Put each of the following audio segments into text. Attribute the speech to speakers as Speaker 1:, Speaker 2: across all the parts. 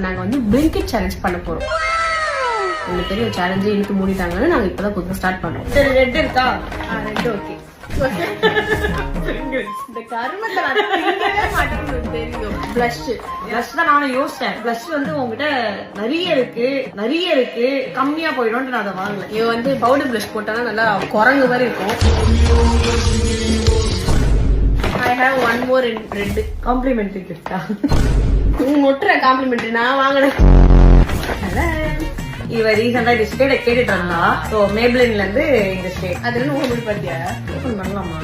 Speaker 1: நாங்க வந்து Blinkit challenge பண்ண போறோம். உங்களுக்கு பெரிய சேலஞ்சு இழுத்து மூடிட்டாங்கன்னு நாங்க இப்பதான் புதுசா ஸ்டார்ட் பண்றோம்.
Speaker 2: சரி, ரெட் இருக்கா?
Speaker 1: ரெண்டு ஓகே.
Speaker 2: இந்த கருமத்தை தெரியும்.
Speaker 1: பிளஷ்
Speaker 2: தான் நானும் யோசிச்சேன். பிளஷ் வந்து உங்ககிட்ட நிறைய இருக்கு கம்மியா போயிடும் நான் அதை வாங்கல.
Speaker 1: இது வந்து பவுடர் பிளஷ் போட்டாலும் நல்லா குரங்கு மாதிரி இருக்கும். I have one more in red.
Speaker 2: Complementary கிஃப்டா?
Speaker 1: முட்டுற காம்ப்ளிமெண்டரி நான் வாங்கினேன்.
Speaker 2: இவ ரீசெண்டா இந்த ஷேட கேட்டுட்டு இருந்தா. சோ மேப்ளின்ல இருந்து இந்த ஷேட்
Speaker 1: அது என்ன ஓபன் பண்ணியா?
Speaker 2: ஓபன் பண்ணலாமா?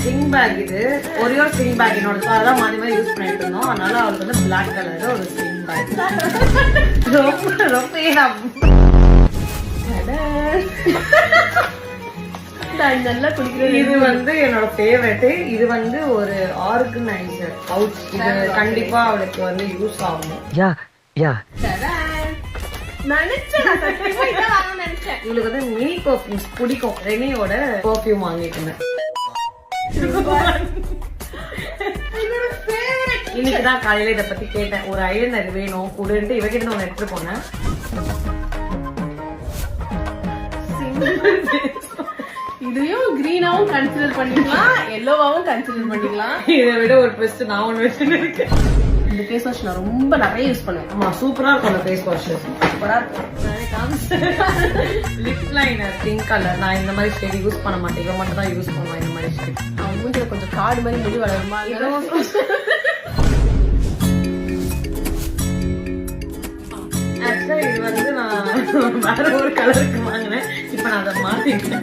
Speaker 2: Swing back. இது ஒரே ஒரு ஸ்விங் பேக் என்னோட அதான் மாறி மாதிரி யூஸ் பண்ணிட்டு இருந்தோம். அதனால அவளுக்கு வந்து பிளாக் கலர் ஒரு ஸ்விங் பேக். ரொம்ப
Speaker 1: நல்லா குடிக்கிறேன்.
Speaker 2: இது வந்து என்னோட ஃபேவரட். இது வந்து ஒரு ஆர்கனைசர் பவுச். இது கண்டிப்பா அவளுக்கு வந்து யூஸ் ஆகும். இவளுக்கு வந்து மினி பர்ஃபியூம்ஸ் பிடிக்கும். ரெனியோட பர்ஃபியூம் வாங்கிட்டு இருந்தேன். இன்னைக்குதான் காலையில இதை பத்தி கேட்டேன். ஒரு ஐலைனர் வேணும் கூடன்ட்டு இவகிட்ட ஒன்னு எடுத்துட்டு போனேன்.
Speaker 1: இதையும் கிரீனாவும் கன்சிடர் பண்ணிக்கலாம், எல்லோவாவும் கன்சிடர் பண்ணிக்கலாம்.
Speaker 2: இதை விட ஒரு பெஸ்ட் நான் ஒண்ணு வச்சிருக்கேன்.
Speaker 1: இந்த ஃபேஸ் வாஷ் நான் ரொம்ப நிறைய யூஸ் பண்ணுவேன்.
Speaker 2: ஆமா, சூப்பரா இருக்கும் அந்த ஃபேஸ் வாஷ்.
Speaker 1: சூப்பரா இருக்கும்.
Speaker 2: Lip liner pink colour. நான் இந்த மாதிரி ஷேட் யூஸ் பண்ண மாட்டேன். இவன் மட்டும் தான் யூஸ் பண்ணுவேன் இந்த மாதிரி ஷேட்.
Speaker 1: அவன் மூஞ்சில கொஞ்சம் காடு மாதிரி முடி வளருமா?
Speaker 2: ஆக்சுவலா இது வந்து நான் வேற ஒரு கலருக்கு வாங்கினேன். இப்ப நான் அதை மாத்திட்டேன்.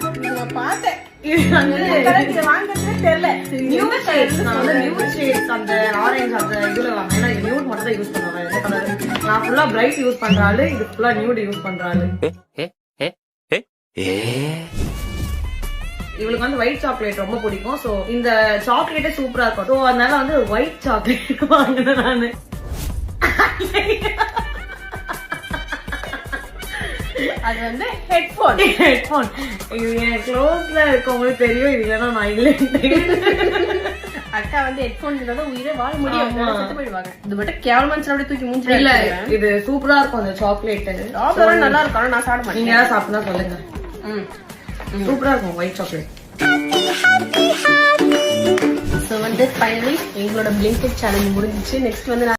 Speaker 1: பார்த்தேன்.
Speaker 2: இது வந்து
Speaker 1: வாங்கறதே தெரியல.
Speaker 2: New shades. நான் வந்து நியூ ஷேட்ஸ் அந்த ஆரஞ்சு அந்த இதுல வாங்கினேன். இது நியூட் மட்டும் தான் யூஸ் பண்ணுவேன். இந்த கலர் நான் ஃபுல்லா பிரைட் யூஸ் பண்றாளு. இது ஃபுல்லா நியூட் யூஸ் பண்றாளு. இவளுக்கு வந்து ஒயிட் சாக்லேட் ரொம்ப பிடிக்கும். சோ இந்த சாக்லேட்டே சூப்பரா இருக்கும். சோ அதனால வந்து ஒயிட் சாக்லேட் வாங்கினேன் நானு.
Speaker 1: அது வந்து ஹெட்போன்.
Speaker 2: இது என் க்ளோஸ்ல இருக்கவங்களுக்கு தெரியும். இது இல்லைன்னா நான் இல்லை.
Speaker 1: அக்கா வந்து ஹெட்போன் உயிரே வாழ முடியும். போயிடுவாங்க. இது மட்டும் கேவலமாச்சு அப்படியே தூக்கி மூஞ்சி.
Speaker 2: இல்ல, இது சூப்பரா இருக்கும் அந்த சாக்லேட்.
Speaker 1: நல்லா இருக்கும். நான் சாப்பிட மாட்டேன்.
Speaker 2: நீங்க சாப்பிட்டா சொல்லுங்க. சூப்பரா இருக்கும் ஒயிட் சாக்லேட்.
Speaker 1: சோ வந்து ஃபைனலி எங்களோட பிளிங்கிட் சேலஞ்ச் முடிஞ்சிச்சு. நெக்ஸ்ட் வந்து